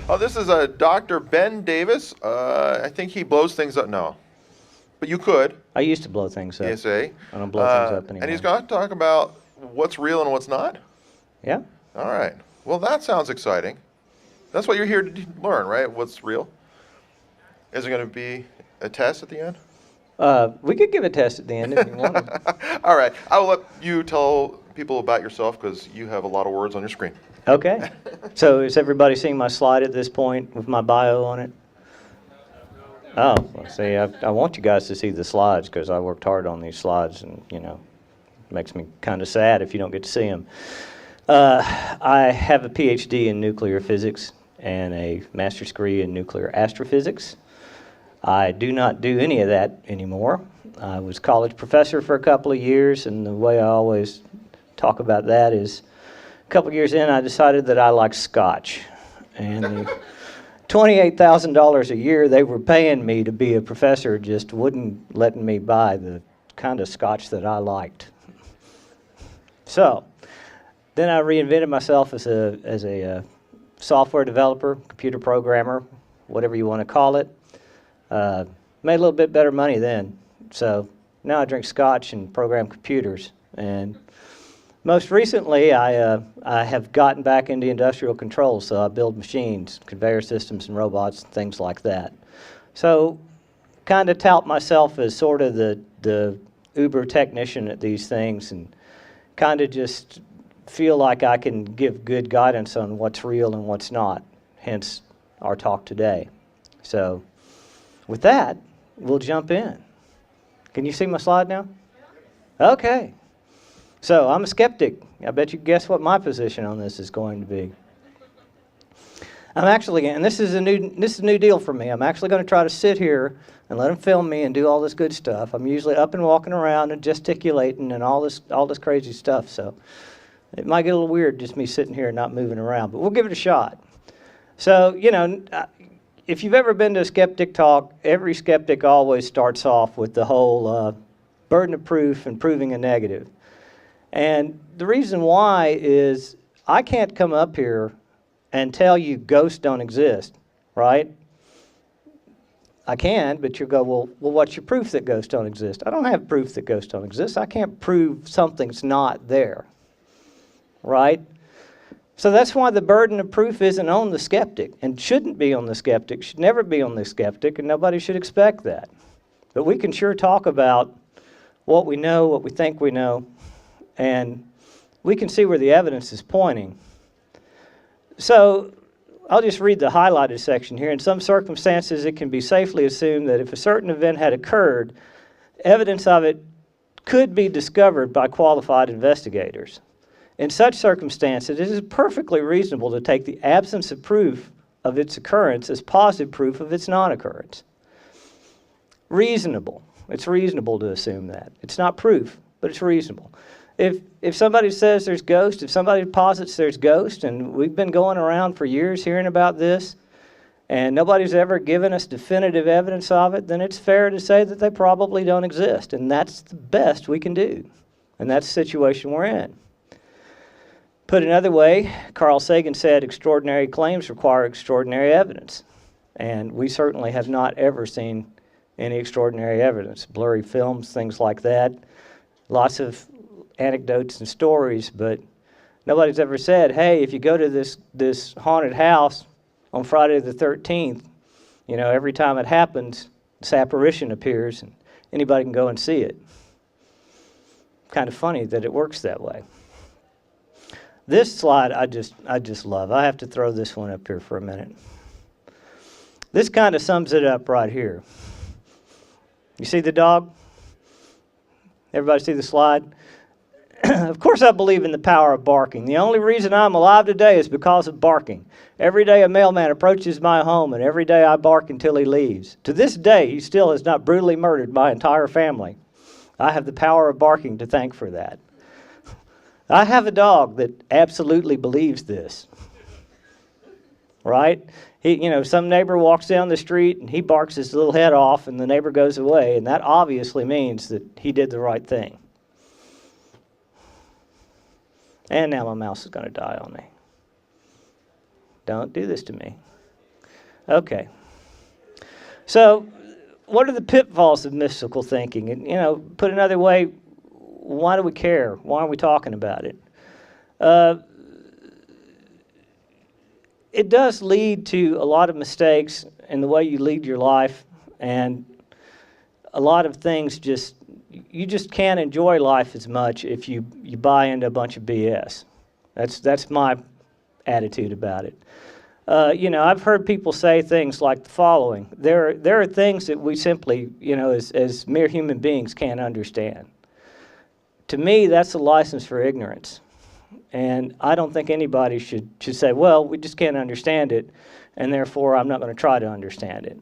Oh, this is Dr. Ben Davis. I think he blows things up. No, but you could. I used to blow things up. ESA. I don't blow things up anymore. And he's going to talk about what's real and what's not. Yeah. All right. Well, that sounds exciting. That's what you're here to learn, right? What's real? Is it going to be a test at the end? We could give a test at the end if you want. All right. I will let you tell people about yourself because you have a lot of words on your screen. Okay. So is everybody seeing my slide at this point with my bio on it? Oh, well, see, I want you guys to see the slides because I worked hard on these slides, and, you know, it makes me kind of sad if you don't get to see them. I have a PhD in nuclear physics and a master's degree in nuclear astrophysics. I do not do any of that anymore. I was college professor for a couple of years, and the way I always talk about that is a couple of years in, I decided that I like scotch. And the $28,000 a year they were paying me to be a professor just wouldn't letting me buy the kind of scotch that I liked. So then I reinvented myself as a software developer, computer programmer, whatever you want to call it. Made a little bit better money then. So now I drink scotch and program computers. And most recently, I have gotten back into industrial control, so I build machines, conveyor systems, and robots, and things like that. So kind of tout myself as sort of the uber technician at these things, and kind of just feel like I can give good guidance on what's real and what's not, hence our talk today. So with that, we'll jump in. Can you see my slide now? Okay. So I'm a skeptic. I bet you can guess what my position on this is going to be. I'm actually, and this is a new deal for me. I'm actually going to try to sit here and let them film me and do all this good stuff. I'm usually up and walking around and gesticulating and all this crazy stuff. So it might get a little weird just me sitting here and not moving around, but we'll give it a shot. So, you know, if you've ever been to a skeptic talk, every skeptic always starts off with the whole burden of proof and proving a negative. And the reason why is I can't come up here and tell you ghosts don't exist, right? I can, but you'll go, well, what's your proof that ghosts don't exist? I don't have proof that ghosts don't exist. I can't prove something's not there, right? So that's why the burden of proof isn't on the skeptic and shouldn't be on the skeptic, should never be on the skeptic, and nobody should expect that. But we can sure talk about what we know, what we think we know, and we can see where the evidence is pointing. So I'll just read the highlighted section here. In some circumstances, it can be safely assumed that if a certain event had occurred, evidence of it could be discovered by qualified investigators. In such circumstances, it is perfectly reasonable to take the absence of proof of its occurrence as positive proof of its non-occurrence. Reasonable. It's reasonable to assume that. It's not proof, but it's reasonable. If somebody says there's ghosts, if somebody posits there's ghosts, and we've been going around for years hearing about this, and nobody's ever given us definitive evidence of it, then it's fair to say that they probably don't exist, and that's the best we can do. And that's the situation we're in. Put another way, Carl Sagan said extraordinary claims require extraordinary evidence. And we certainly have not ever seen any extraordinary evidence. Blurry films, things like that. Lots of anecdotes and stories, but nobody's ever said, hey, if you go to this haunted house on Friday the 13th, you know, every time it happens, this apparition appears and anybody can go and see it. Kind of funny that it works that way. This slide I just love. I have to throw this one up here for a minute. This kind of sums it up right here. You see the dog? Everybody see the slide? Of course I believe in the power of barking. The only reason I'm alive today is because of barking. Every day a mailman approaches my home, and every day I bark until he leaves. To this day, he still has not brutally murdered my entire family. I have the power of barking to thank for that. I have a dog that absolutely believes this. Right? Some neighbor walks down the street and he barks his little head off and the neighbor goes away, and that obviously means that he did the right thing. And now my mouse is going to die on me. Don't do this to me. Okay. So, what are the pitfalls of mystical thinking? And, put another way, why do we care? Why are we talking about it? It does lead to a lot of mistakes in the way you lead your life, and a lot of things you just can't enjoy life as much if you buy into a bunch of BS. That's my attitude about it. I've heard people say things like the following: there are things that we simply, as mere human beings can't understand. To me, that's a license for ignorance. And I don't think anybody should say, well, we just can't understand it, and therefore I'm not going to try to understand it.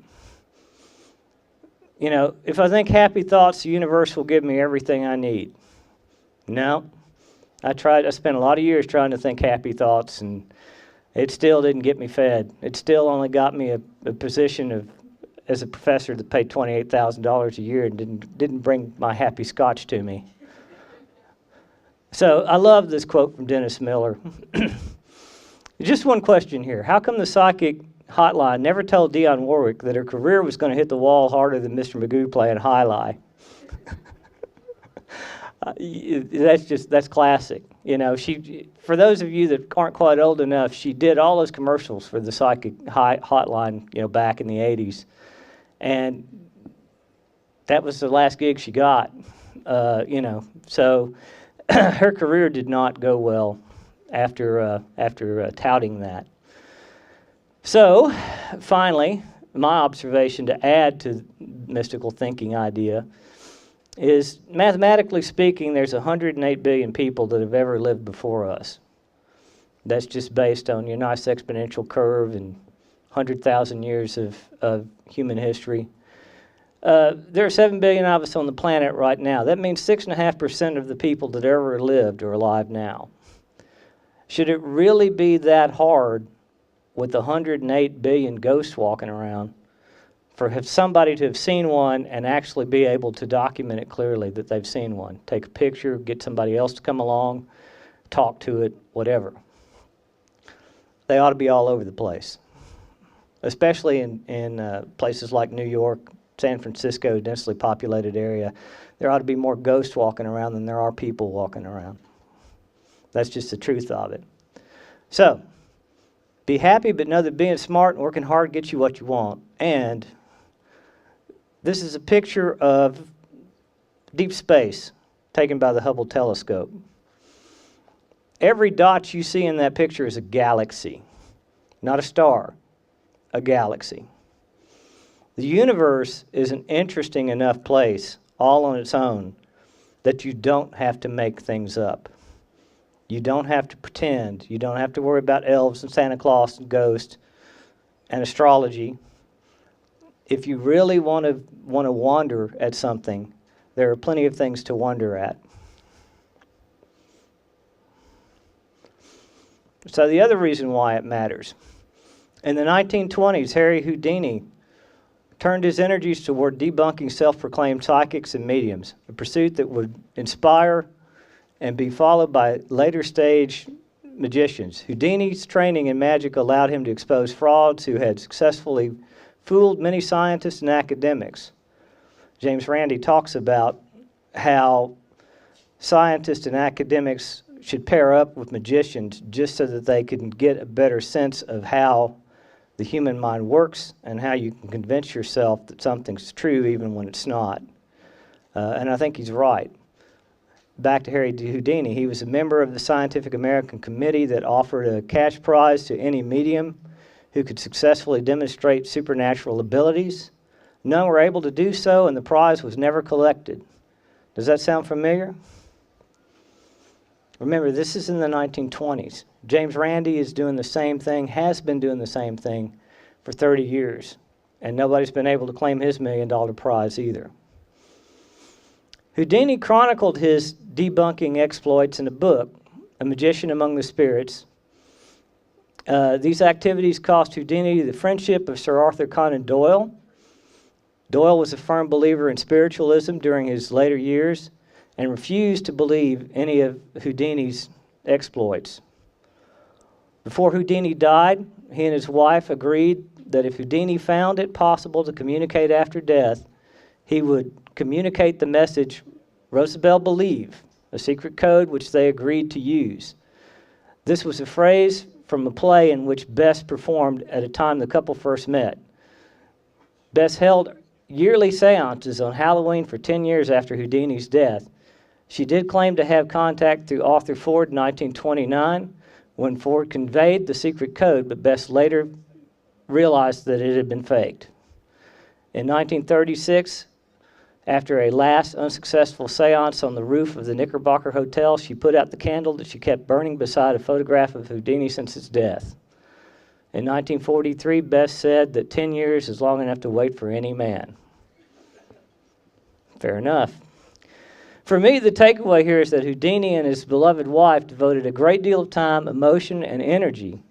If I think happy thoughts, the universe will give me everything I need. No. I spent a lot of years trying to think happy thoughts, and it still didn't get me fed. It still only got me a position as a professor that paid $28,000 a year and didn't bring my happy scotch to me. So I love this quote from Dennis Miller. Just one question here. How come the psychic hotline never told Dionne Warwick that her career was going to hit the wall harder than Mr. Magoo playing High Lie? That's classic. For those of you that aren't quite old enough, she did all those commercials for the psychic hotline, back in the 80s. And that was the last gig she got, so her career did not go well after touting that. So, finally, my observation to add to mystical thinking idea is, mathematically speaking, there's 108 billion people that have ever lived before us. That's just based on your nice exponential curve and 100,000 years of human history. There are 7 billion of us on the planet right now. That means 6.5% of the people that ever lived are alive now. Should it really be that hard with 108 billion ghosts walking around for somebody to have seen one and actually be able to document it clearly that they've seen one? Take a picture, get somebody else to come along, talk to it, whatever. They ought to be all over the place, especially in places like New York, San Francisco, densely populated area. There ought to be more ghosts walking around than there are people walking around. That's just the truth of it. So, be happy, but know that being smart and working hard gets you what you want. And this is a picture of deep space taken by the Hubble telescope. Every dot you see in that picture is a galaxy, not a star, a galaxy. The universe is an interesting enough place all on its own that you don't have to make things up. You don't have to pretend. You don't have to worry about elves and Santa Claus and ghosts and astrology. If you really want to wonder at something, there are plenty of things to wonder at. So the other reason why it matters. In the 1920s, Harry Houdini turned his energies toward debunking self-proclaimed psychics and mediums, a pursuit that would inspire and be followed by later stage magicians. Houdini's training in magic allowed him to expose frauds who had successfully fooled many scientists and academics. James Randi talks about how scientists and academics should pair up with magicians just so that they can get a better sense of how the human mind works and how you can convince yourself that something's true even when it's not. And I think he's right. Back to Harry Houdini, he was a member of the Scientific American Committee that offered a cash prize to any medium who could successfully demonstrate supernatural abilities. None were able to do so, and the prize was never collected. Does that sound familiar? Remember, this is in the 1920s. James Randi is doing the same thing, has been doing the same thing for 30 years, and nobody's been able to claim his $1 million prize either. Houdini chronicled his debunking exploits in a book, A Magician Among the Spirits. These activities cost Houdini the friendship of Sir Arthur Conan Doyle. Doyle was a firm believer in spiritualism during his later years and refused to believe any of Houdini's exploits. Before Houdini died, he and his wife agreed that if Houdini found it possible to communicate after death, he would communicate the message Roosevelt believed, a secret code which they agreed to use. This was a phrase from a play in which Bess performed at a time the couple first met. Bess held yearly seances on Halloween for 10 years after Houdini's death. She did claim to have contact through Arthur Ford in 1929 when Ford conveyed the secret code, but Bess later realized that it had been faked. In 1936, after a last unsuccessful seance on the roof of the Knickerbocker Hotel, she put out the candle that she kept burning beside a photograph of Houdini since his death. In 1943, Bess said that 10 years is long enough to wait for any man. Fair enough. For me, the takeaway here is that Houdini and his beloved wife devoted a great deal of time, emotion, and energy,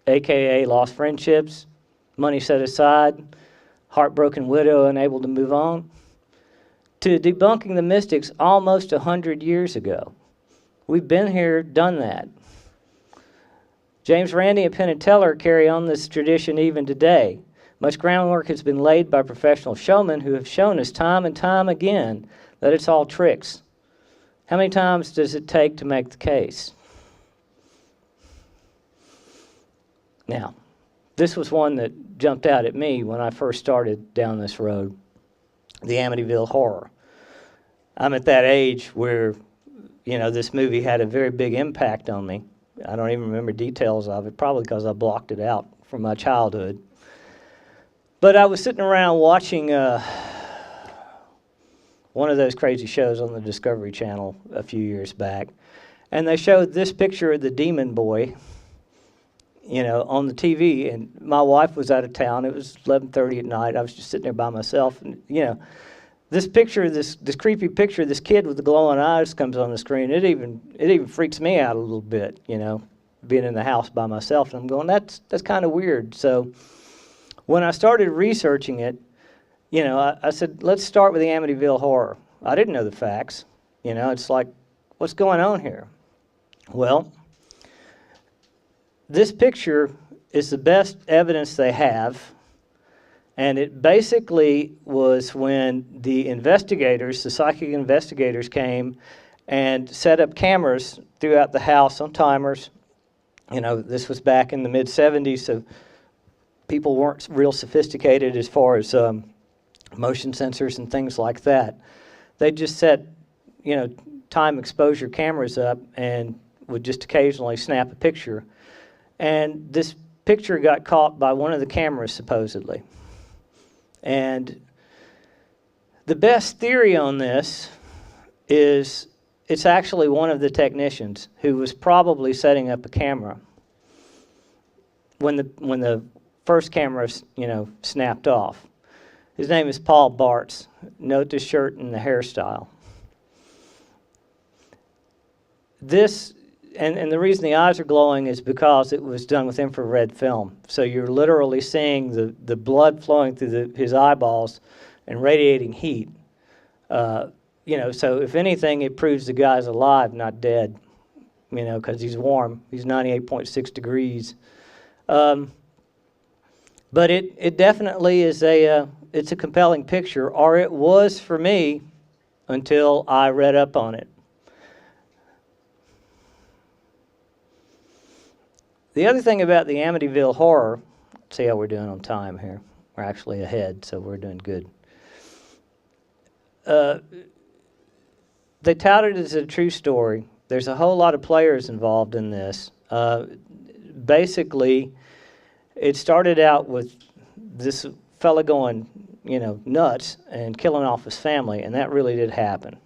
aka lost friendships, money set aside, heartbroken widow unable to move on, to debunking the mystics almost 100 years ago. We've been here, done that. James Randi and Penn and Teller carry on this tradition even today. Much groundwork has been laid by professional showmen who have shown us time and time again that it's all tricks. How many times does it take to make the case? Now, this was one that jumped out at me when I first started down this road, the Amityville Horror. I'm at that age where, this movie had a very big impact on me. I don't even remember details of it, probably because I blocked it out from my childhood. But I was sitting around watching one of those crazy shows on the Discovery Channel a few years back, and they showed this picture of the demon boy, on the TV, and my wife was out of town. It was 11:30 at night. I was just sitting there by myself, and this picture, this creepy picture of this kid with the glowing eyes comes on the screen. It even freaks me out a little bit, being in the house by myself, and I'm going, that's kind of weird. So when I started researching it, I said, let's start with the Amityville Horror. I didn't know the facts. It's like, what's going on here? Well, this picture is the best evidence they have, and it basically was when the investigators, the psychic investigators, came and set up cameras throughout the house on timers. This was back in the mid-'70s, so people weren't real sophisticated as far as motion sensors and things like that. They just set, time exposure cameras up and would just occasionally snap a picture. And this picture got caught by one of the cameras, supposedly. And the best theory on this is it's actually one of the technicians who was probably setting up a camera when the first camera, snapped off. His name is Paul Bartz. Note the shirt and the hairstyle. This, and the reason the eyes are glowing is because it was done with infrared film. So you're literally seeing the blood flowing through his eyeballs and radiating heat. So if anything, it proves the guy's alive, not dead, because he's warm. He's 98.6 degrees. But it definitely is it's a compelling picture, or it was for me until I read up on it. The other thing about the Amityville Horror, let's see how we're doing on time here. We're actually ahead, so we're doing good. They touted it as a true story. There's a whole lot of players involved in this. Basically, it started out with this fella going, nuts and killing off his family, and that really did happen.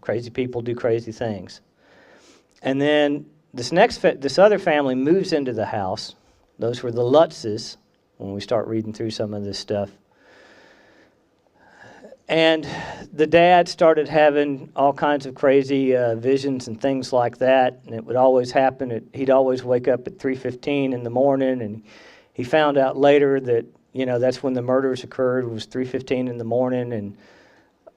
Crazy people do crazy things. And then this other family moves into the house. Those were the Lutzes, when we start reading through some of this stuff. And the dad started having all kinds of crazy visions and things like that, and it would always happen. He'd always wake up at 3:15 in the morning, and he found out later that, that's when the murders occurred, was 3:15 in the morning, and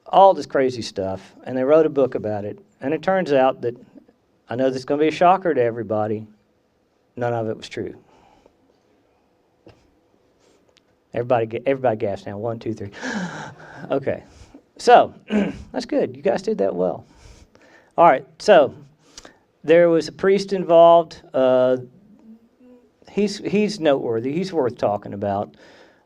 all this crazy stuff. And they wrote a book about it. And it turns out that, I know this is going to be a shocker to everybody, none of it was true. Everybody gasp now. 1, 2, 3. Okay. So, that's good. You guys did that well. All right. So, there was a priest involved. He's noteworthy. He's worth talking about.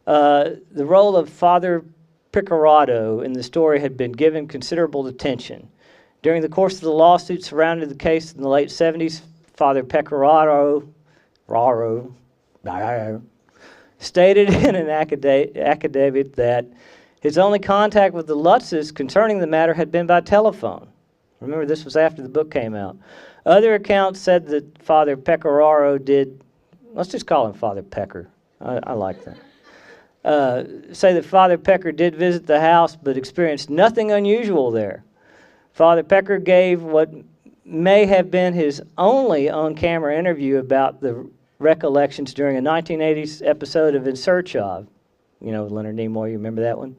The role of Father Picarato in the story had been given considerable attention. During the course of the lawsuit surrounding the case in the late 70s, Father Picarato stated in an affidavit that his only contact with the Lutzes concerning the matter had been by telephone. Remember, this was after the book came out. Other accounts said that Father Picarato did, let's just call him Father Pecker. I like that. Say that Father Pecker did visit the house but experienced nothing unusual there. Father Pecker gave what may have been his only on-camera interview about the recollections during a 1980s episode of In Search Of. You know, Leonard Nimoy, you remember that one?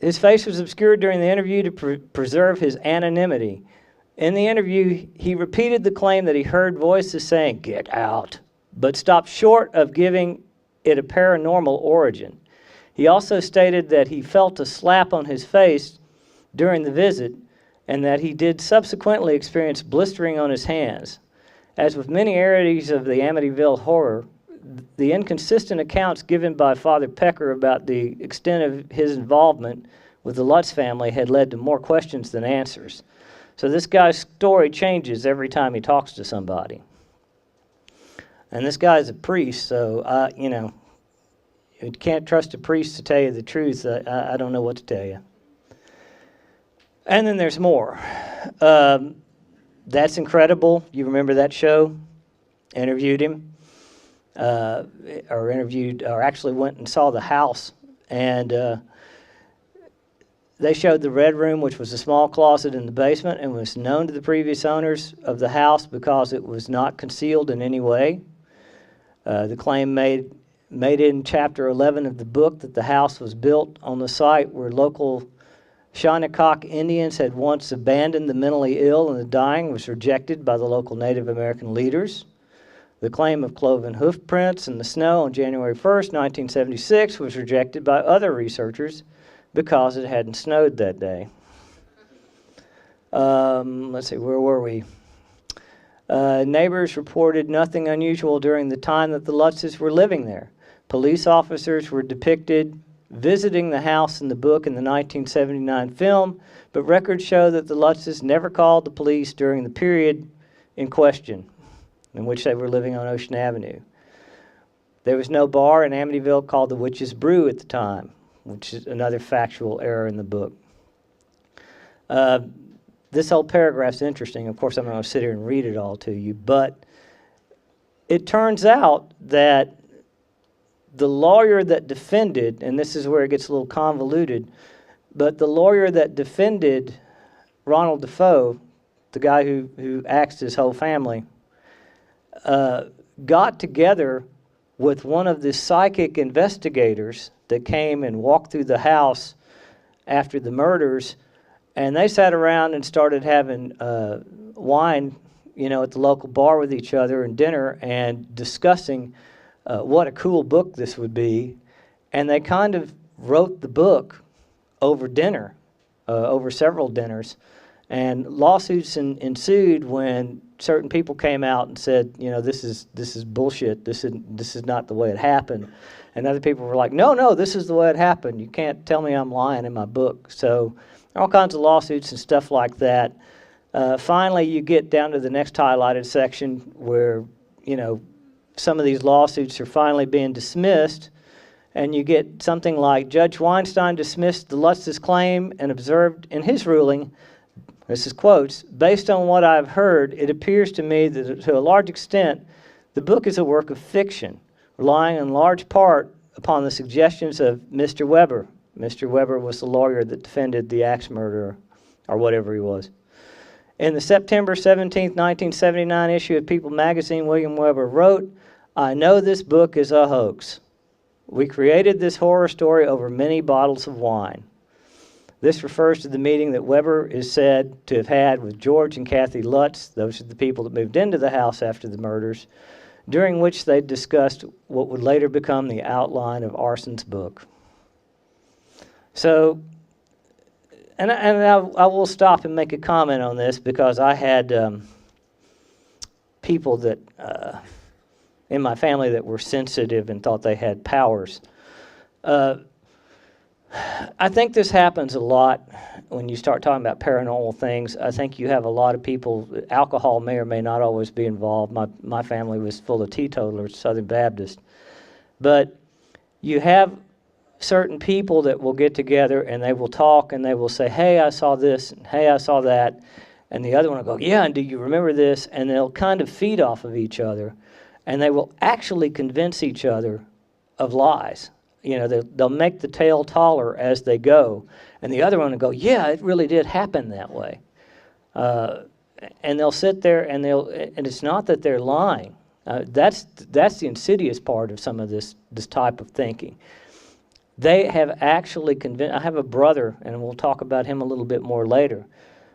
His face was obscured during the interview to preserve his anonymity. In the interview, he repeated the claim that he heard voices saying, "Get out," but stopped short of giving it a paranormal origin. He also stated that he felt a slap on his face during the visit and that he did subsequently experience blistering on his hands. As with many rarities of the Amityville horror, the inconsistent accounts given by Father Pecker about the extent of his involvement with the Lutz family had led to more questions than answers. So this guy's story changes every time he talks to somebody. And this guy's a priest, so, you can't trust a priest to tell you the truth. I don't know what to tell you. And then there's more. That's Incredible. You remember that show? Interviewed him. Or actually went and saw the house. And they showed the Red Room, which was a small closet in the basement and was known to the previous owners of the house because it was not concealed in any way. The claim made in Chapter 11 of the book that the house was built on the site where local Shinnecock Indians had once abandoned the mentally ill and the dying was rejected by the local Native American leaders. The claim of cloven hoof prints in the snow on January 1st, 1976 was rejected by other researchers because it hadn't snowed that day. Let's see, where were we? Neighbors reported nothing unusual during the time that the Lutzes were living there. Police officers were depicted visiting the house in the book in the 1979 film, but records show that the Lutzes never called the police during the period in question, in which they were living on Ocean Avenue. There was no bar in Amityville called the Witch's Brew at the time, which is another factual error in the book. This whole paragraph's interesting. Of course, I'm not going to sit here and read it all to you, but it turns out that the lawyer that defended, and this is where it gets a little convoluted, but the lawyer that defended Ronald Defoe, the guy who axed his whole family, got together with one of the psychic investigators that came and walked through the house after the murders, and they sat around and started having wine, at the local bar with each other and dinner and discussing what a cool book this would be. And they kind of wrote the book over dinner, over several dinners. And lawsuits ensued when certain people came out and said, this is bullshit. This is not the way it happened. And other people were like, no, this is the way it happened. You can't tell me I'm lying in my book. So all kinds of lawsuits and stuff like that. Finally, you get down to the next highlighted section where, some of these lawsuits are finally being dismissed, and you get something like Judge Weinstein dismissed the Lutz's claim and observed in his ruling, this is quotes, "Based on what I've heard, it appears to me that to a large extent, the book is a work of fiction, relying in large part upon the suggestions of Mr. Weber." Mr. Weber was the lawyer that defended the axe murderer, or whatever he was. In the September 17, 1979 issue of People magazine, William Weber wrote, "I know this book is a hoax. We created this horror story over many bottles of wine." This refers to the meeting that Weber is said to have had with George and Kathy Lutz. Those are the people that moved into the house after the murders. during which they discussed what would later become the outline of Arson's book. So, and I will stop and make a comment on this because I had people that in my family that were sensitive and thought they had powers. I think this happens a lot when you start talking about paranormal things. I think you have a lot of people, alcohol may or may not always be involved. My family was full of teetotalers, Southern Baptist. But you have certain people that will get together and they will talk and they will say, hey, I saw this, and hey, I saw that. And the other one will go, yeah, and do you remember this? And they'll kind of feed off of each other. And they will actually convince each other of lies. You know, they'll make the tale taller as they go. And the other one will go, yeah, it really did happen that way. And they'll sit there and and it's not that they're lying. That's the insidious part of some of this type of thinking. They have actually convinced, I have a brother, and we'll talk about him a little bit more later,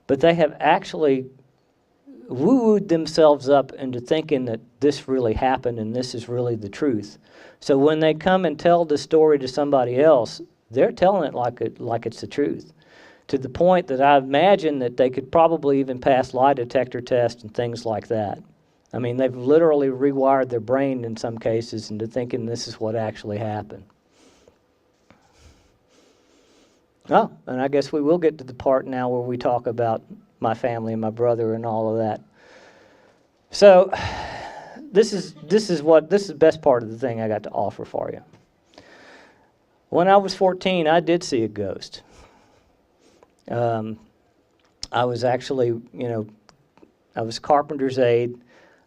but they have actually woo-wooed themselves up into thinking that this really happened and this is really the truth. So when they come and tell the story to somebody else, they're telling it like it's the truth, to the point that I imagine that they could probably even pass lie detector tests and things like that. I mean, they've literally rewired their brain in some cases into thinking this is what actually happened. Oh, and I guess we will get to the part now where we talk about my family and my brother and all of that. So this is the best part of the thing I got to offer for you. When I was 14, I did see a ghost. I was actually, I was carpenter's aide.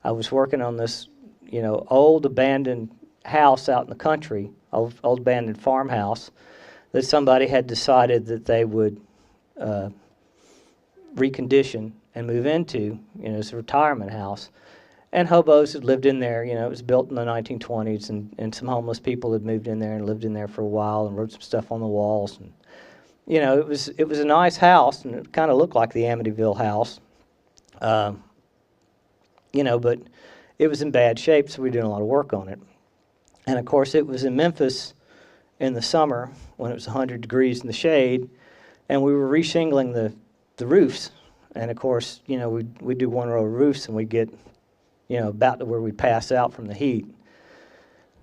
I was working on this, old abandoned house out in the country, old abandoned farmhouse that somebody had decided that they would recondition and move into. It's a retirement house. And hobos had lived in there. It was built in the 1920s, and some homeless people had moved in there and lived in there for a while and wrote some stuff on the walls. And it was a nice house, and it kind of looked like the Amityville house. But it was in bad shape, so we did a lot of work on it. And of course, it was in Memphis in the summer when it was 100 degrees in the shade, and we were reshingling the roofs. And of course, we'd do one row of roofs, and we'd get, about to where we'd pass out from the heat.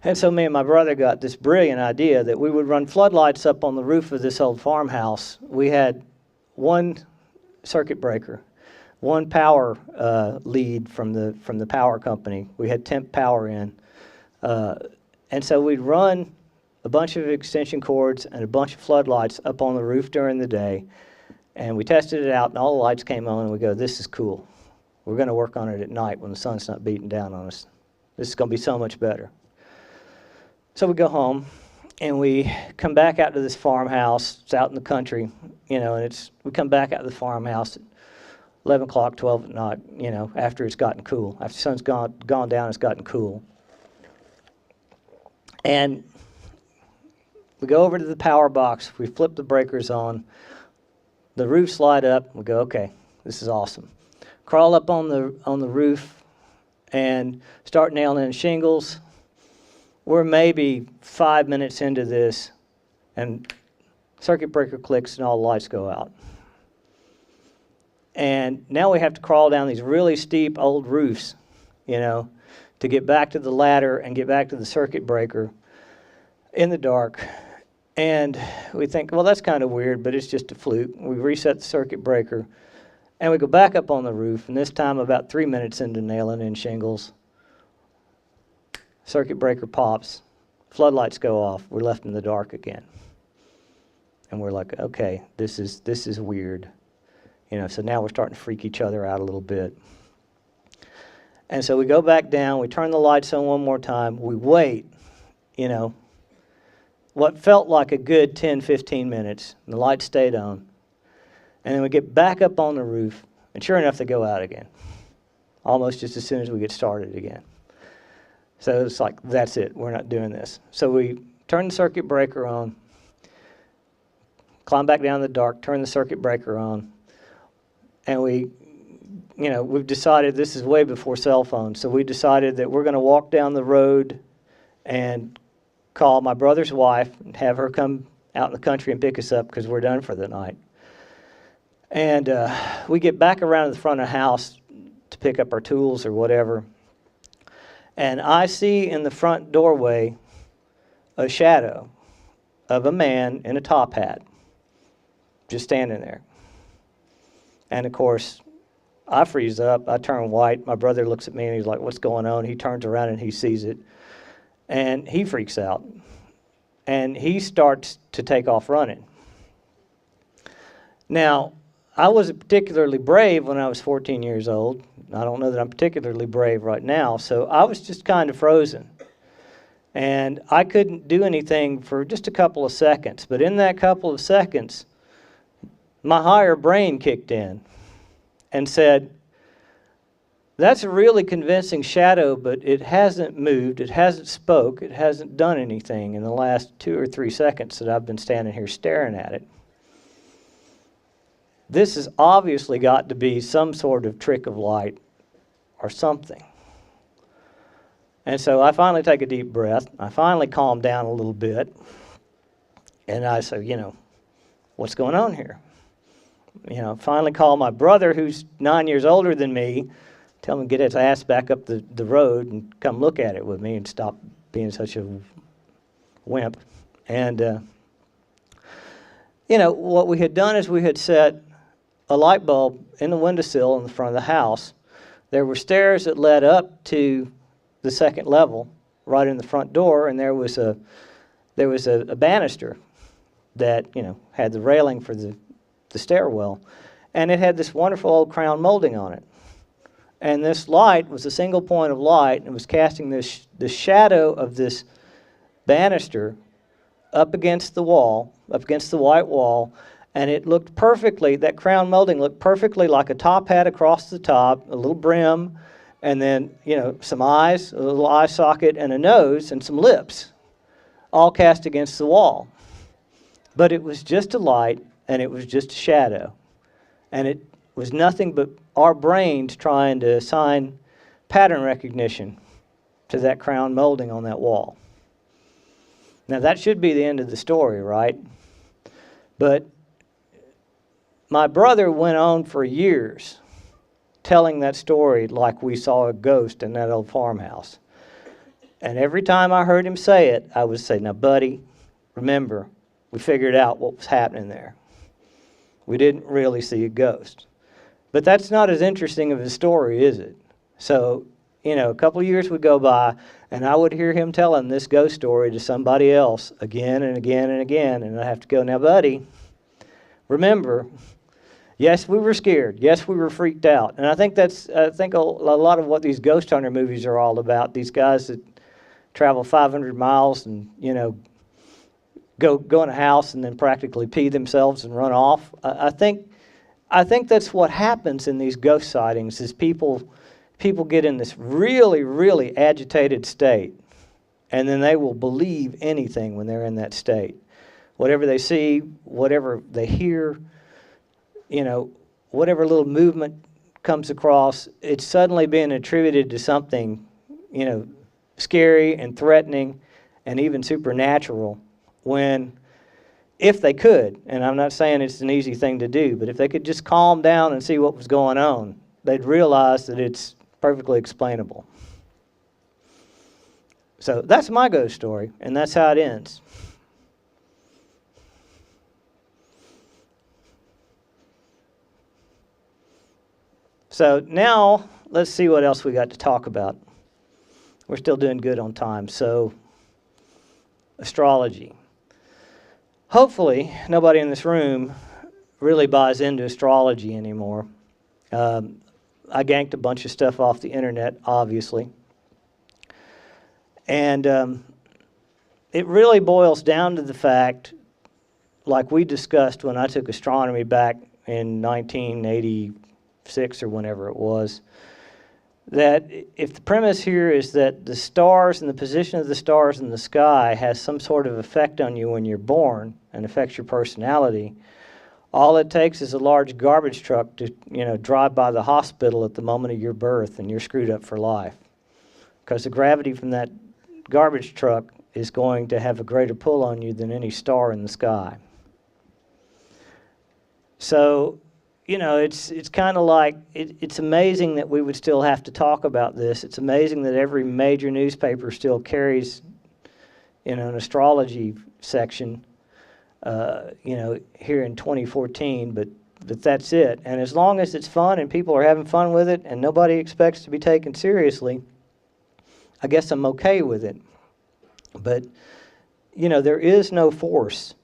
And so me and my brother got this brilliant idea that we would run floodlights up on the roof of this old farmhouse. We had one circuit breaker, one power lead from the power company. We had temp power in. And so we'd run a bunch of extension cords and a bunch of floodlights up on the roof during the day. And we tested it out, and all the lights came on, and we go, this is cool. We're going to work on it at night when the sun's not beating down on us. This is going to be so much better. So we go home, and we come back out to this farmhouse. It's out in the country, and we come back out to the farmhouse at 11 o'clock, 12 at night, after it's gotten cool. After the sun's gone down, it's gotten cool. And we go over to the power box. We flip the breakers on. The roofs light up. We go, okay, this is awesome. Crawl up on the roof and start nailing in shingles. We're maybe 5 minutes into this, and circuit breaker clicks and all the lights go out. And now we have to crawl down these really steep old roofs, to get back to the ladder and get back to the circuit breaker in the dark. And we think, well, that's kind of weird, but it's just a fluke. We reset the circuit breaker, and we go back up on the roof, and this time about 3 minutes into nailing in shingles, circuit breaker pops, floodlights go off, we're left in the dark again. And we're like, okay, this is weird. So now we're starting to freak each other out a little bit. And so we go back down, we turn the lights on one more time, we wait, what felt like a good 10, 15 minutes, and the lights stayed on. And then we get back up on the roof, and sure enough, they go out again, almost just as soon as we get started again. So it's like, that's it, we're not doing this. So we turn the circuit breaker on, climb back down in the dark, turn the circuit breaker on, and we we've decided this is way before cell phones, so we decided that we're going to walk down the road and call my brother's wife and have her come out in the country and pick us up because we're done for the night. And we get back around to the front of the house to pick up our tools or whatever, and I see in the front doorway a shadow of a man in a top hat just standing there. And of course, I freeze up, I turn white, my brother looks at me and he's like, what's going on? He turns around and he sees it, and he freaks out. And he starts to take off running. Now, I wasn't particularly brave when I was 14 years old. I don't know that I'm particularly brave right now, so I was just kind of frozen. And I couldn't do anything for just a couple of seconds, but in that couple of seconds, my higher brain kicked in and said, that's a really convincing shadow, but it hasn't moved, it hasn't spoke, it hasn't done anything in the last 2 or 3 seconds that I've been standing here staring at it. This has obviously got to be some sort of trick of light or something. And so I finally take a deep breath. I finally calm down a little bit. And I say, what's going on here? Finally call my brother, who's 9 years older than me, tell him to get his ass back up the road and come look at it with me and stop being such a wimp. And, what we had done is we had set a light bulb in the windowsill in the front of the house. There were stairs that led up to the second level right in the front door, and there was a banister that, had the railing for the stairwell, and it had this wonderful old crown molding on it. And this light was a single point of light, and it was casting the shadow of this banister up against the wall, up against the white wall, and it looked perfectly, that crown molding looked perfectly like a top hat across the top, a little brim, and then, some eyes, a little eye socket, and a nose, and some lips, all cast against the wall. But it was just a light, and it was just a shadow. And it was nothing but our brains trying to assign pattern recognition to that crown molding on that wall. Now, that should be the end of the story, right? But my brother went on for years telling that story like we saw a ghost in that old farmhouse. And every time I heard him say it, I would say, now, buddy, remember, we figured out what was happening there. We didn't really see a ghost. But that's not as interesting of a story, is it? So, a couple of years would go by, and I would hear him telling this ghost story to somebody else again and again and again, and I'd have to go, now, buddy, remember, yes, we were scared. Yes, we were freaked out. And I think a lot of what these ghost hunter movies are all about, these guys that travel 500 miles and, go in a house and then practically pee themselves and run off. I think that's what happens in these ghost sightings is people get in this really, really agitated state, and then they will believe anything when they're in that state. Whatever they see, whatever they hear, whatever little movement comes across, it's suddenly being attributed to something, scary and threatening and even supernatural, when if they could, and I'm not saying it's an easy thing to do, but if they could just calm down and see what was going on, they'd realize that it's perfectly explainable. So that's my ghost story, and that's how it ends. So now let's see what else we got to talk about. We're still doing good on time. So astrology. Hopefully, nobody in this room really buys into astrology anymore. I ganked a bunch of stuff off the internet, obviously. And it really boils down to the fact, like we discussed when I took astronomy back in 1986 or whenever it was, that if the premise here is that the stars and the position of the stars in the sky has some sort of effect on you when you're born and affects your personality, All it takes is a large garbage truck to, drive by the hospital at the moment of your birth, and you're screwed up for life. Because the gravity from that garbage truck is going to have a greater pull on you than any star in the sky. So, it's kind of like, it's amazing that we would still have to talk about this. It's amazing that every major newspaper still carries, an astrology section, here in 2014, but that's it. And as long as it's fun and people are having fun with it and nobody expects to be taken seriously, I guess I'm okay with it. But, there is no force,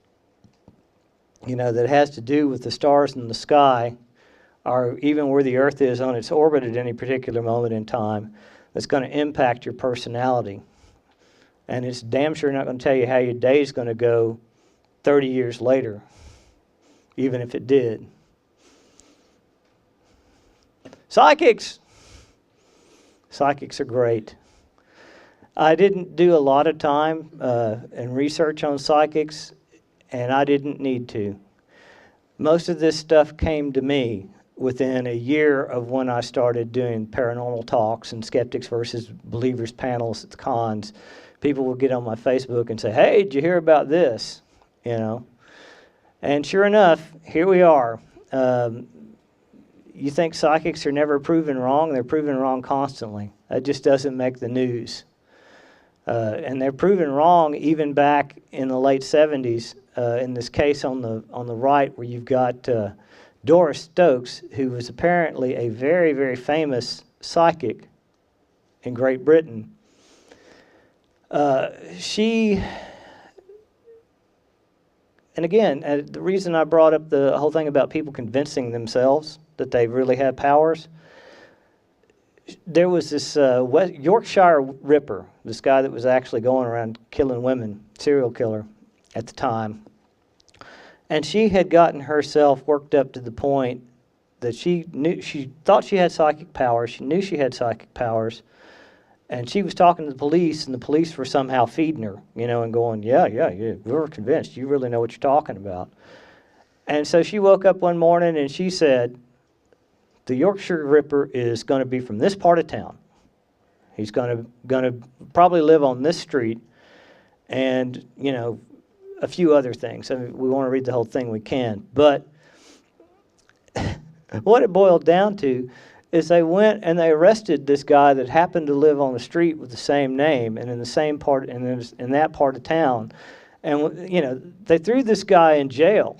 that has to do with the stars in the sky or even where the Earth is on its orbit at any particular moment in time that's going to impact your personality. And it's damn sure not going to tell you how your day is going to go 30 years later, even if it did. Psychics! Psychics are great. I didn't do a lot of time and research on psychics, and I didn't need to. Most of this stuff came to me within a year of when I started doing paranormal talks and skeptics versus believers panels at the cons. People would get on my Facebook and say, "Hey, did you hear about this?" And sure enough, here we are. You think psychics are never proven wrong? They're proven wrong constantly. That just doesn't make the news. And they're proven wrong even back in the late 70s. In this case on the right, where you've got Doris Stokes, who was apparently a very, very famous psychic in Great Britain. And again, the reason I brought up the whole thing about people convincing themselves that they really have powers, there was this Yorkshire Ripper, this guy that was actually going around killing women, serial killer at the time. And she had gotten herself worked up to the point that she thought she had psychic powers. She knew she had psychic powers. And she was talking to the police, and the police were somehow feeding her, and going, yeah, we were convinced. You really know what you're talking about. And so she woke up one morning and she said, the Yorkshire Ripper is going to be from this part of town. He's going to probably live on this street, and, a few other things. I mean, we want to read the whole thing, we can. But what it boiled down to is they went and they arrested this guy that happened to live on the street with the same name and in the same part, and in that part of town. And, they threw this guy in jail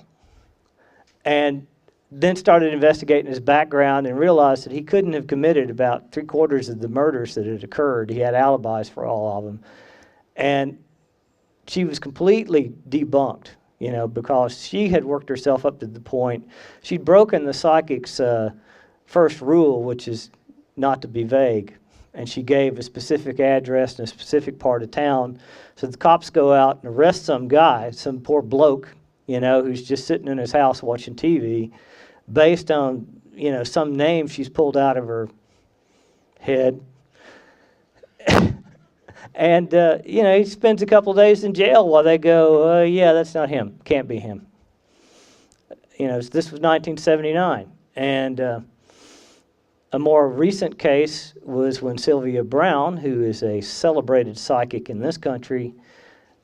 and then started investigating his background and realized that he couldn't have committed about 3/4 of the murders that had occurred. He had alibis for all of them. And she was completely debunked, because she had worked herself up to the point. She'd broken the psychic's first rule, which is not to be vague. And she gave a specific address in a specific part of town. So the cops go out and arrest some guy, some poor bloke, who's just sitting in his house watching TV, based on, some name she's pulled out of her head. And, he spends a couple of days in jail while they go, yeah, that's not him. Can't be him. This was 1979. And a more recent case was when Sylvia Brown, who is a celebrated psychic in this country,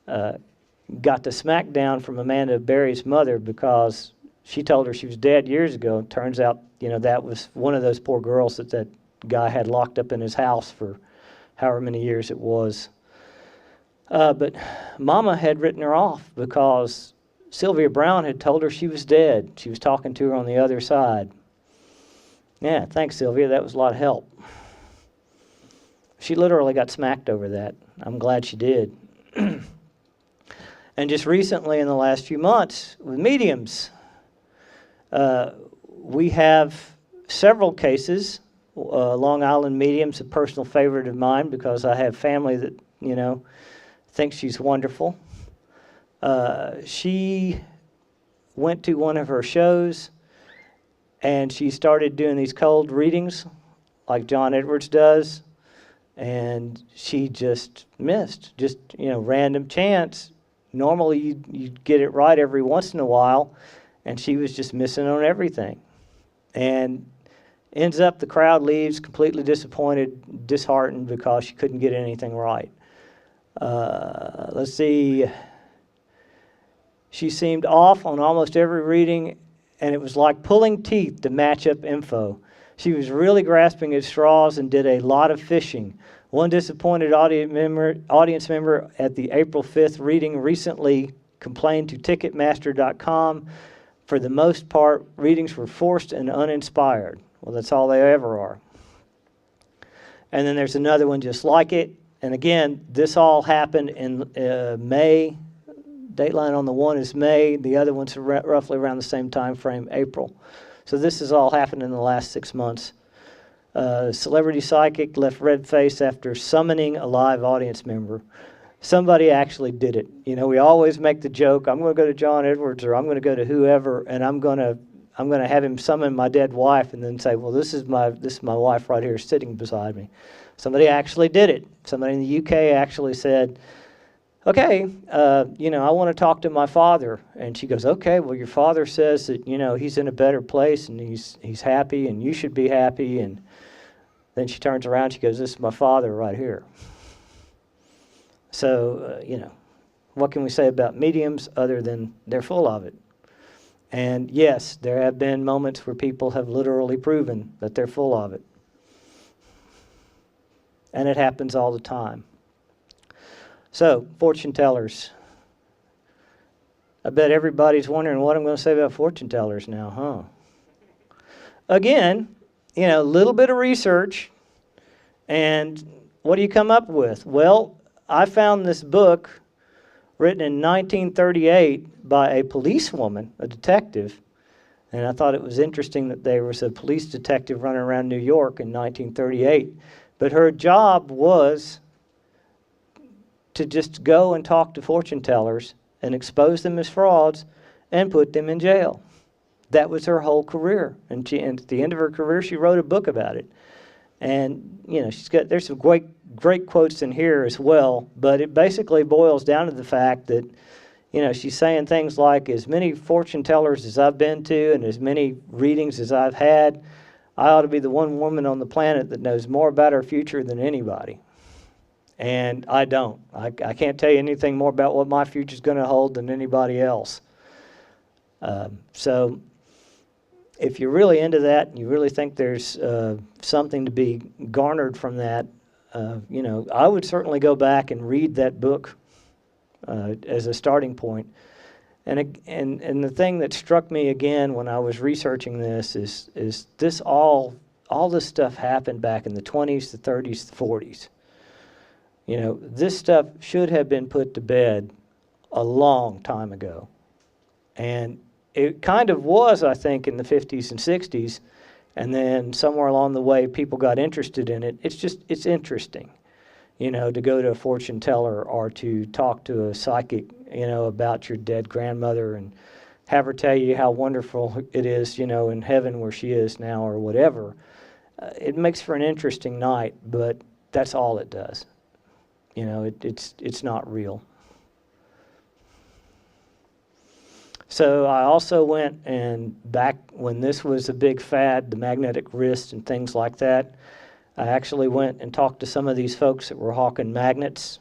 got the smackdown from Amanda Berry's mother because she told her she was dead years ago. It turns out, that was one of those poor girls that guy had locked up in his house for however many years it was. But Mama had written her off because Sylvia Brown had told her she was dead. She was talking to her on the other side. Yeah, thanks, Sylvia. That was a lot of help. She literally got smacked over that. I'm glad she did. And just recently, in the last few months, with mediums, we have several cases. Long Island medium's a personal favorite of mine because I have family that, thinks she's wonderful. She went to one of her shows, and she started doing these cold readings like John Edwards does, and she just missed, random chance. Normally you'd get it right every once in a while, and she was just missing on everything. And ends up the crowd leaves completely disappointed, disheartened because she couldn't get anything right. Let's see. She seemed off on almost every reading, and it was like pulling teeth to match up info. She was really grasping at straws and did a lot of fishing. One disappointed audience member at the April 5th reading recently complained to Ticketmaster.com. For the most part, readings were forced and uninspired. Well, that's all they ever are. And then there's another one just like it. And again, this all happened in May. Dateline on the one is May. The other one's roughly around the same time frame, April. So this has all happened in the last 6 months. Celebrity psychic left red-faced after summoning a live audience member. Somebody actually did it. You know, we always make the joke, I'm going to go to John Edwards or I'm going to go to whoever, and I'm going to have him summon my dead wife and then say, well, this is my wife right here sitting beside me. Somebody actually did it. Somebody in the UK actually said, okay, I want to talk to my father. And she goes, okay, well, your father says that, he's in a better place and he's happy and you should be happy. And then she turns around, she goes, this is my father right here. So, what can we say about mediums other than they're full of it? And yes, there have been moments where people have literally proven that they're full of it. And it happens all the time. So, fortune tellers. I bet everybody's wondering what I'm going to say about fortune tellers now, huh? Again, a little bit of research, and what do you come up with? Well, I found this book written in 1938 by a policewoman, a detective, and I thought it was interesting that there was a police detective running around New York in 1938, but her job was to just go and talk to fortune tellers and expose them as frauds and put them in jail. That was her whole career, and at the end of her career, she wrote a book about it. And there's some great quotes in here as well, but it basically boils down to the fact that she's saying things like, as many fortune tellers as I've been to and as many readings as I've had, I ought to be the one woman on the planet that knows more about our future than anybody. And I don't. I can't tell you anything more about what my future's going to hold than anybody else. So if you're really into that and you really think there's something to be garnered from that, I would certainly go back and read that book as a starting point. And the thing that struck me again when I was researching this is this all this stuff happened back in the 20s, the 30s, the 40s. This stuff should have been put to bed a long time ago. And it kind of was, I think, in the 50s and 60s. And then somewhere along the way, people got interested in it. It's interesting, to go to a fortune teller or to talk to a psychic, about your dead grandmother and have her tell you how wonderful it is, in heaven where she is now or whatever. It makes for an interesting night, but that's all it does. It's not real. So I also went, and back when this was a big fad, the magnetic wrist and things like that, I actually went and talked to some of these folks that were hawking magnets,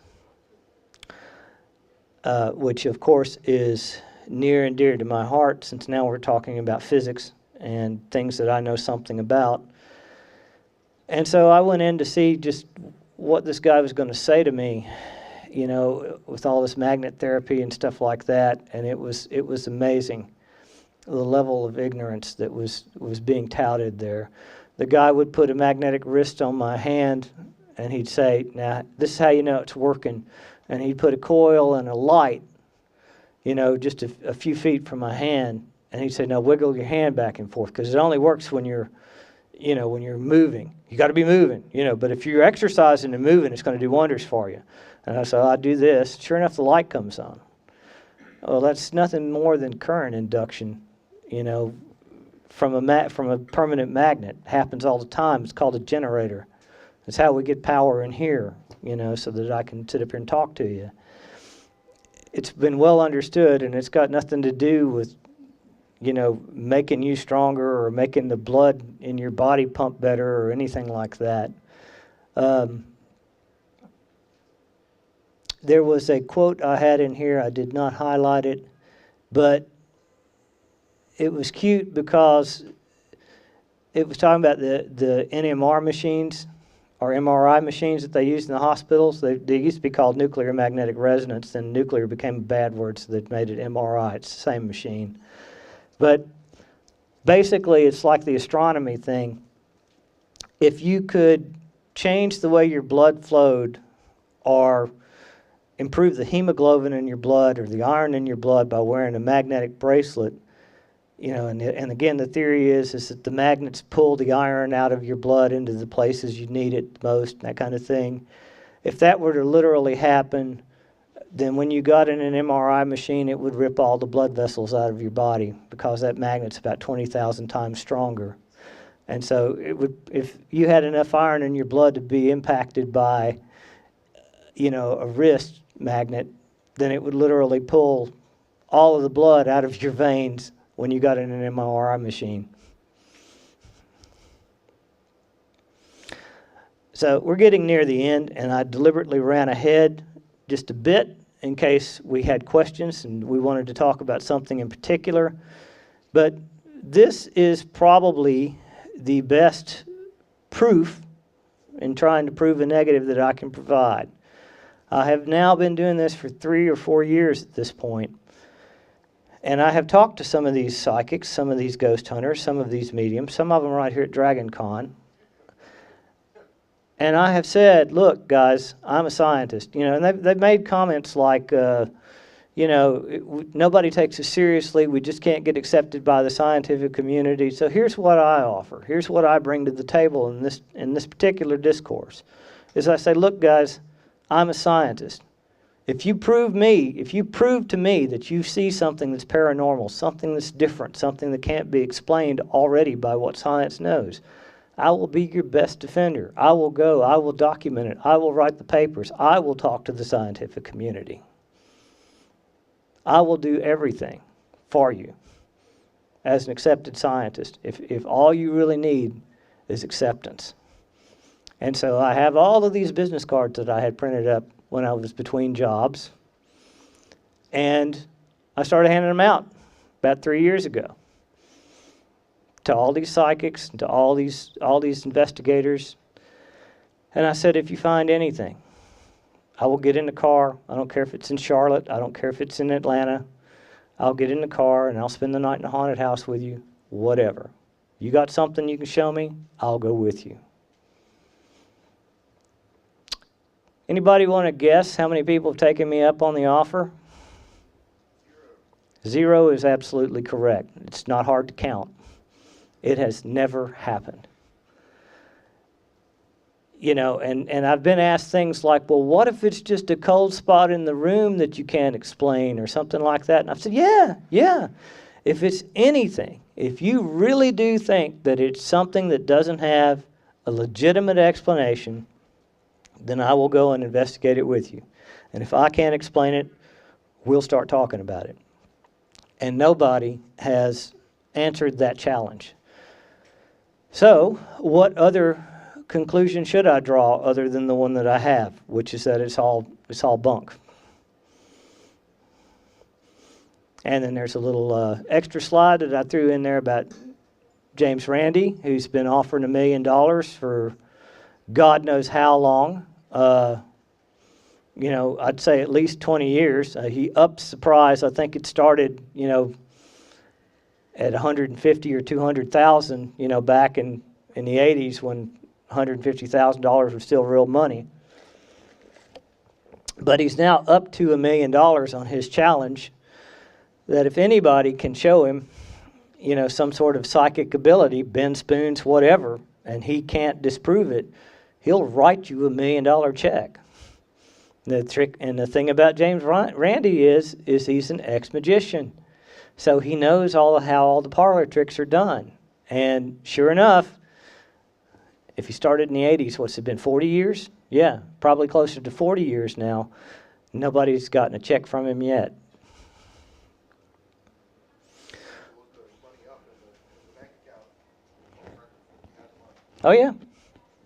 which of course is near and dear to my heart, since now we're talking about physics and things that I know something about. And so I went in to see just what this guy was going to say to me, with all this magnet therapy and stuff like that, and it was amazing, the level of ignorance that was being touted there. The guy would put a magnetic wrist on my hand, and he'd say, now, this is how you know it's working. And he'd put a coil and a light, just a few feet from my hand, and he'd say, now wiggle your hand back and forth, because it only works when you're moving. You got to be moving, but if you're exercising and moving, it's going to do wonders for you. And so I do this. Sure enough, the light comes on. Well, that's nothing more than current induction, from a permanent magnet. It happens all the time. It's called a generator. It's how we get power in here, so that I can sit up here and talk to you. It's been well understood, and it's got nothing to do with you know, making you stronger or making the blood in your body pump better or anything like that. There was a quote I had in here. I did not highlight it, but it was cute because it was talking about the NMR machines or MRI machines that they use in the hospitals. They used to be called nuclear magnetic resonance, then nuclear became a bad word, so they made it MRI. It's the same machine. But basically, it's like the astronomy thing. If you could change the way your blood flowed or improve the hemoglobin in your blood or the iron in your blood by wearing a magnetic bracelet, you know, and again, the theory is that the magnets pull the iron out of your blood into the places you need it most, that kind of thing. If that were to literally happen, then when you got in an MRI machine, it would rip all the blood vessels out of your body because that magnet's about 20,000 times stronger. And so it would, if you had enough iron in your blood to be impacted by, you know, a wrist magnet, then it would literally pull all of the blood out of your veins when you got in an MRI machine. So we're getting near the end, and I deliberately ran ahead just a bit in case we had questions and we wanted to talk about something in particular. But this is probably the best proof in trying to prove a negative that I can provide. I have now been doing this for 3 or 4 years at this point. And I have talked to some of these psychics, some of these ghost hunters, some of these mediums, some of them right here at Dragon Con. And I have said, look, guys, I'm a scientist. You know, and they've made comments like, you know, nobody takes us seriously. We just can't get accepted by the scientific community. So here's what I offer. Here's what I bring to the table in this particular discourse. Is I say, look, guys, I'm a scientist. If you prove to me that you see something that's paranormal, something that's different, something that can't be explained already by what science knows, I will be your best defender. I will go, I will document it, I will write the papers, I will talk to the scientific community. I will do everything for you as an accepted scientist if all you really need is acceptance. And so I have all of these business cards that I had printed up when I was between jobs, and I started handing them out about 3 years ago to all these psychics, to all these investigators. And I said, if you find anything, I will get in the car. I don't care if it's in Charlotte. I don't care if it's in Atlanta. I'll get in the car and I'll spend the night in a haunted house with you, whatever. You got something you can show me, I'll go with you. Anybody want to guess how many people have taken me up on the offer? 0 is absolutely correct. It's not hard to count. It has never happened. You know, and I've been asked things like, well, what if it's just a cold spot in the room that you can't explain or something like that? And I've said, yeah. If it's anything, if you really do think that it's something that doesn't have a legitimate explanation, then I will go and investigate it with you. And if I can't explain it, we'll start talking about it. And nobody has answered that challenge. So, what other conclusion should I draw other than the one that I have, which is that it's all bunk? And then there's a little extra slide that I threw in there about James Randi, who's been offering $1 million for God knows how long. You know, I'd say at least 20 years. He ups the price. I think it started, you know, at 150 or 200,000, you know, back in the 80s when $150,000 was still real money. But he's now up to $1 million on his challenge, that if anybody can show him, you know, some sort of psychic ability, Ben Spoons, whatever, and he can't disprove it, he'll write you $1 million check. The trick and the thing about James Randi is he's an ex-magician. So he knows how all the parlor tricks are done. And sure enough, if he started in the 80s, what's it been, 40 years? Yeah, probably closer to 40 years now. Nobody's gotten a check from him yet. Oh, yeah.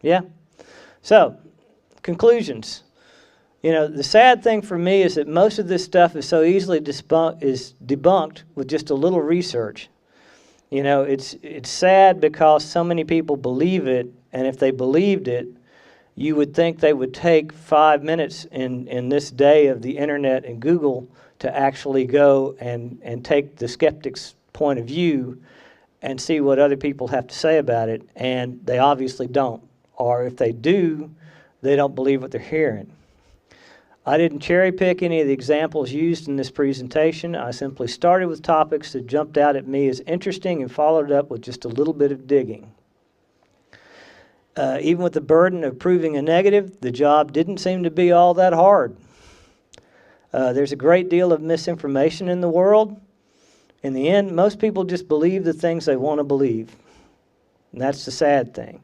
Yeah. So, conclusions. You know, the sad thing for me is that most of this stuff is so easily debunked with just a little research. You know, it's sad because so many people believe it, and if they believed it, you would think they would take 5 minutes in this day of the internet and Google to actually go and take the skeptic's point of view and see what other people have to say about it, and they obviously don't. Or if they do, they don't believe what they're hearing. I didn't cherry pick any of the examples used in this presentation. I simply started with topics that jumped out at me as interesting and followed up with just a little bit of digging. Even with the burden of proving a negative, the job didn't seem to be all that hard. There's a great deal of misinformation in the world. In the end, most people just believe the things they want to believe. And that's the sad thing.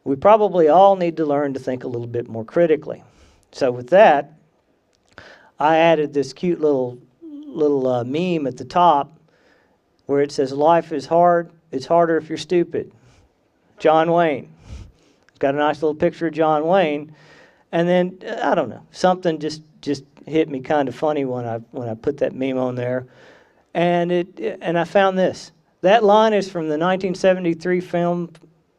We probably all need to learn to think a little bit more critically. So with that, I added this cute little meme at the top where it says, "Life is hard. It's harder if you're stupid." John Wayne. It's got a nice little picture of John Wayne. And then, I don't know, something just hit me kind of funny when I put that meme on there. And I found this. That line is from the 1973 film,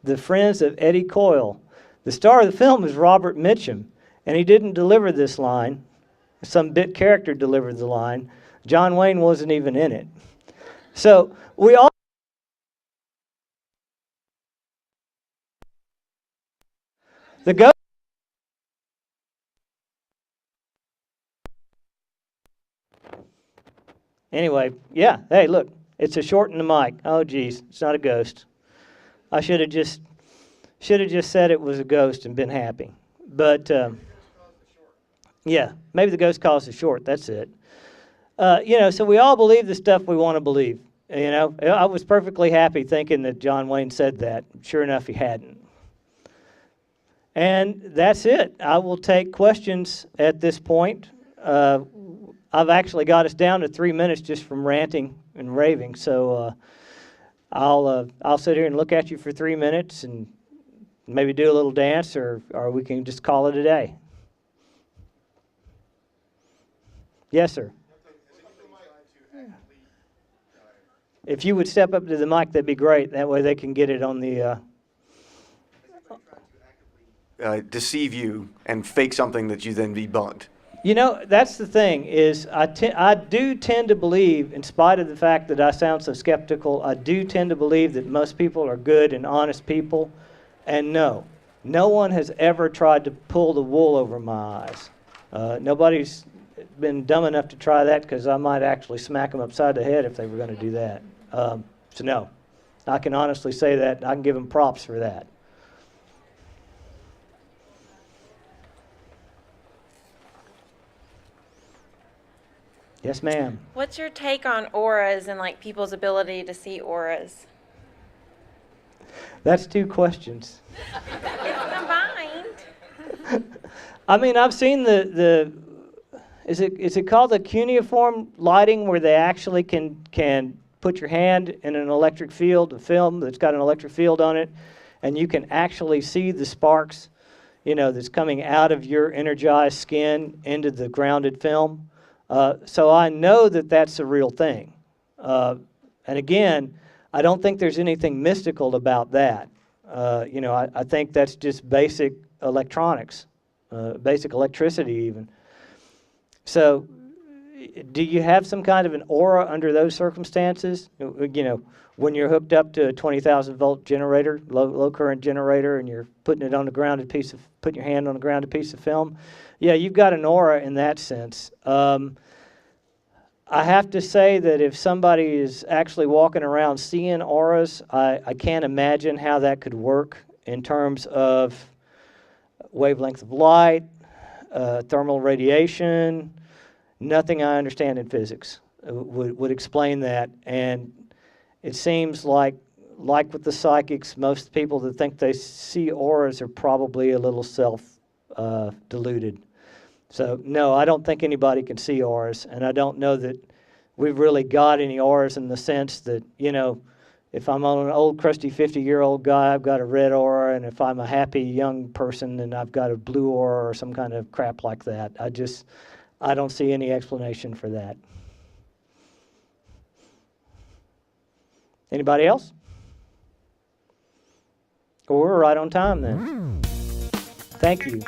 The Friends of Eddie Coyle. The star of the film is Robert Mitchum, and he didn't deliver this line. Some bit character delivered the line. John Wayne wasn't even in it. So we all... The ghost... Anyway, yeah, hey, look, it's a short in the mic. Oh, geez, it's not a ghost. I should have just said it was a ghost and been happy. But, yeah, maybe the ghost caused the short, that's it. You know, so we all believe the stuff we want to believe. You know, I was perfectly happy thinking that John Wayne said that. Sure enough, he hadn't. And that's it. I will take questions at this point. I've actually got us down to 3 minutes just from ranting and raving. So I'll sit here and look at you for 3 minutes and maybe do a little dance, or we can just call it a day. Yes, sir. If you would step up to the mic, that'd be great. That way they can get it on the... deceive you and fake something that you then debunked. You know, that's the thing, is I do tend to believe, in spite of the fact that I sound so skeptical, I do tend to believe that most people are good and honest people. And no one has ever tried to pull the wool over my eyes. Nobody's been dumb enough to try that, because I might actually smack them upside the head if they were going to do that. So no, I can honestly say that. I can give them props for that. Yes, ma'am. What's your take on auras and like people's ability to see auras? That's 2 questions. It's combined. I mean, I've seen is it called the cuneiform lighting, where they actually can put your hand in an electric field, a film that's got an electric field on it, and you can actually see the sparks, you know, that's coming out of your energized skin into the grounded film. So I know that that's a real thing. And again, I don't think there's anything mystical about that. You know, I think that's just basic electronics, basic electricity even. So do you have some kind of an aura under those circumstances? You know, when you're hooked up to a 20,000 volt generator, low current generator, and you're putting it on a grounded putting your hand on a grounded piece of film. Yeah, you've got an aura in that sense. I have to say that if somebody is actually walking around seeing auras, I can't imagine how that could work in terms of wavelength of light, thermal radiation. Nothing I understand in physics would explain that. And it seems like with the psychics, most people that think they see auras are probably a little self-deluded. So, no, I don't think anybody can see auras, and I don't know that we've really got any auras in the sense that, you know, If I'm on an old, crusty 50-year-old guy, I've got a red aura, and if I'm a happy young person, then I've got a blue aura or some kind of crap like that. I don't see any explanation for that. Anybody else? Well, we're right on time then. Thank you.